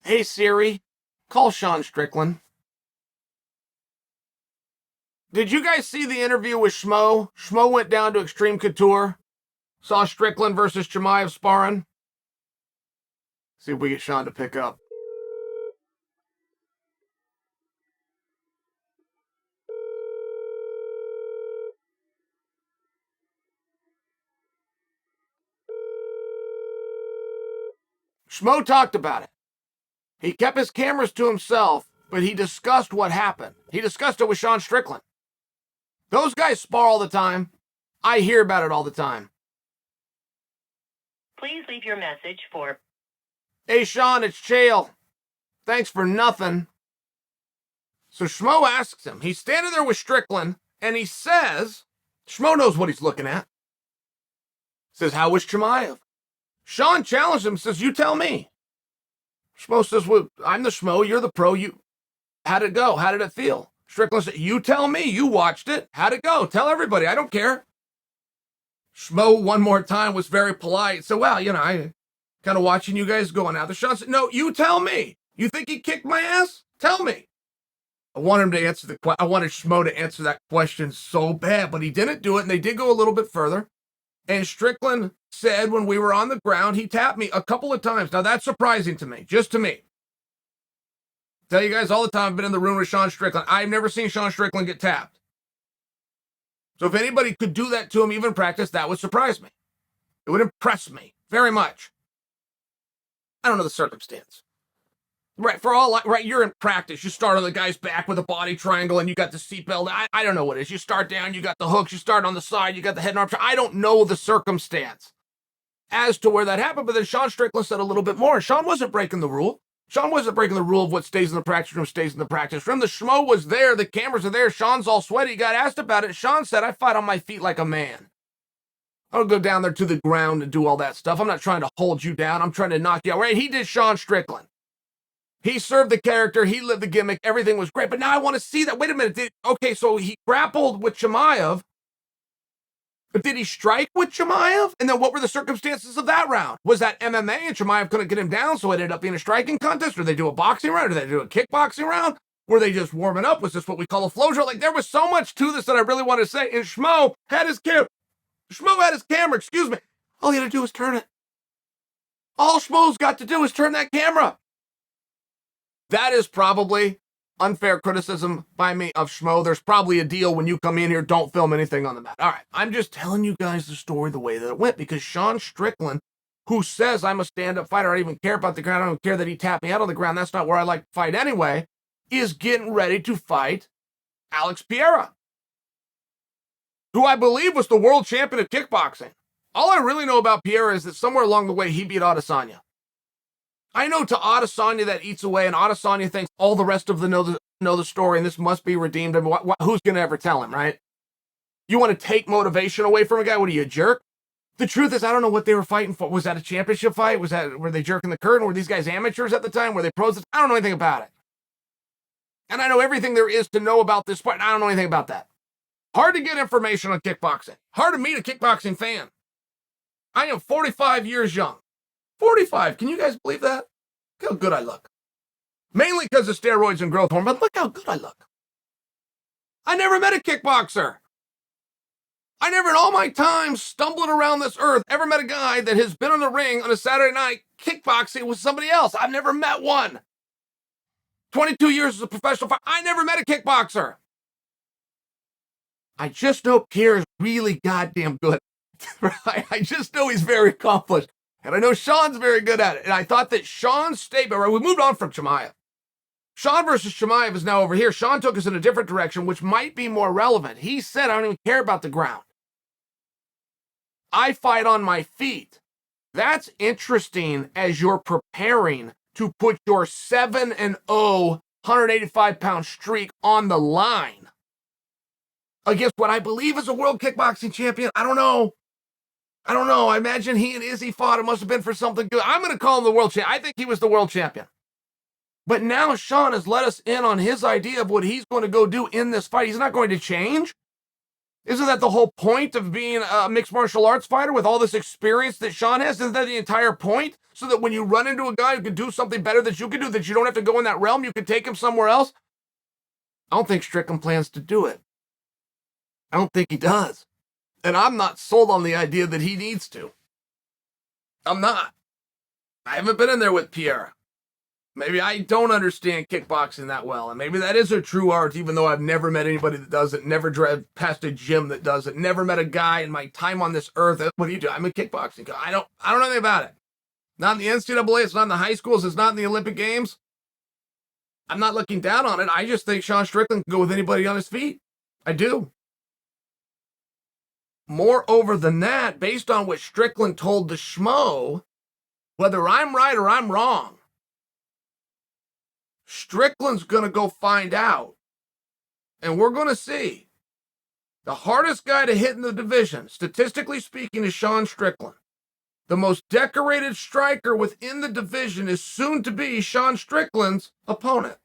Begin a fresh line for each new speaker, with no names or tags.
Hey Siri, call Sean Strickland. Did you guys see the interview with Schmo? Schmo went down to Extreme Couture, saw Strickland versus Chimaev sparring. See if we get Sean to pick up. Schmo talked about it. He kept his cameras to himself, but he discussed what happened. He discussed it with Sean Strickland. Those guys spar all the time. I hear about it all the time.
Please leave your message for...
Hey Sean, it's Chael. Thanks for nothing. So Schmo asks him. He's standing there with Strickland, and he says, Schmo knows what he's looking at. Says, how was Chimaev? Sean challenged him, says, you tell me. Schmo says, well, I'm the Schmo, you're the pro. How'd it go? How did it feel? Strickland said, you tell me, you watched it. How'd it go? Tell everybody, I don't care. Schmo, one more time, was very polite. So, well, I kind of watching you guys going out. The Sean said, no, you tell me. You think he kicked my ass? Tell me. I wanted him to answer the question. I wanted Schmo to answer that question so bad, but he didn't do it, and they did go a little bit further. And Strickland said when we were on the ground, he tapped me a couple of times. Now, that's surprising to me, just to me. Tell you guys all the time, I've been in the room with Sean Strickland. I've never seen Sean Strickland get tapped. So if anybody could do that to him, even in practice, that would surprise me. It would impress me very much. I don't know the circumstance. Right, you're in practice. You start on the guy's back with a body triangle and you got the seatbelt. I don't know what it is. You start down, you got the hooks, you start on the side, you got the head and arm. I don't know the circumstance as to where that happened, but then Sean Strickland said a little bit more. Sean wasn't breaking the rule. Sean wasn't breaking the rule of what stays in the practice room stays in the practice room. The Schmo was there. The cameras are there. Sean's all sweaty. He got asked about it. Sean said, I fight on my feet like a man. I don't go down there to the ground and do all that stuff. I'm not trying to hold you down. I'm trying to knock you out. Right? He did Sean Strickland. He served the character. He lived the gimmick. Everything was great. But now I want to see that. Wait a minute. Okay, so he grappled with Chimaev. But did he strike with Chimaev? And then what were the circumstances of that round? Was that MMA and Chimaev couldn't get him down, so it ended up being a striking contest? Or did they do a boxing round? Or did they do a kickboxing round? Were they just warming up? Was this what we call a flow show? Like, there was so much to this that I really wanted to say. And Schmo had his camera. Excuse me. All he had to do was turn it. All Schmo's got to do is turn that camera. That is probably unfair criticism by me of Schmo. There's probably a deal when you come in here, don't film anything on the mat. All right, I'm just telling you guys the story the way that it went, because Sean Strickland, who says I'm a stand-up fighter, I don't even care about the ground, I don't care that he tapped me out on the ground, that's not where I like to fight anyway, is getting ready to fight Alex Pereira, who I believe was the world champion of kickboxing. All I really know about Pereira is that somewhere along the way he beat Adesanya. I know to Adesanya that eats away, and Adesanya thinks all the rest of them know the story, and this must be redeemed. And who's going to ever tell him, right? You want to take motivation away from a guy? What are you, a jerk? The truth is, I don't know what they were fighting for. Was that a championship fight? Were they jerking the curtain? Were these guys amateurs at the time? Were they pros? I don't know anything about it. And I know everything there is to know about this sport, and I don't know anything about that. Hard to get information on kickboxing. Hard to meet a kickboxing fan. I am 45 years young. 45. Can you guys believe that? Look how good I look. Mainly because of steroids and growth hormone, but look how good I look. I never met a kickboxer. I never in all my time stumbling around this earth ever met a guy that has been on the ring on a Saturday night kickboxing with somebody else. I've never met one. 22 years as a professional fighter. I never met a kickboxer. I just know Pierre is really goddamn good. I just know he's very accomplished. And I know Sean's very good at it. And I thought that Sean's statement, right, we moved on from Chimaev. Sean versus Chimaev is now over here. Sean took us in a different direction, which might be more relevant. He said, I don't even care about the ground. I fight on my feet. That's interesting as you're preparing to put your 7-0, 185-pound streak on the line against what I believe is a world kickboxing champion. I don't know. I imagine he and Izzy fought. It must have been for something good. I'm going to call him the world champion. I think he was the world champion. But now Sean has let us in on his idea of what he's going to go do in this fight. He's not going to change. Isn't that the whole point of being a mixed martial arts fighter with all this experience that Sean has? Isn't that the entire point? So that when you run into a guy who can do something better that you can do, that you don't have to go in that realm, you can take him somewhere else? I don't think Strickland plans to do it. I don't think he does. And I'm not sold on the idea that he needs to. I'm not. I haven't been in there with Pierre. Maybe I don't understand kickboxing that well, and maybe that is a true art, even though I've never met anybody that does it, never drive past a gym that does it, never met a guy in my time on this earth. What do you do? I'm a kickboxing guy. I don't know anything about it. Not in the NCAA, it's not in the high schools, it's not in the Olympic Games. I'm not looking down on it. I just think Sean Strickland can go with anybody on his feet. I do. Moreover than that, based on what Strickland told the Schmo, whether I'm right or I'm wrong, Strickland's going to go find out. And we're going to see. The hardest guy to hit in the division, statistically speaking, is Sean Strickland. The most decorated striker within the division is soon to be Sean Strickland's opponent.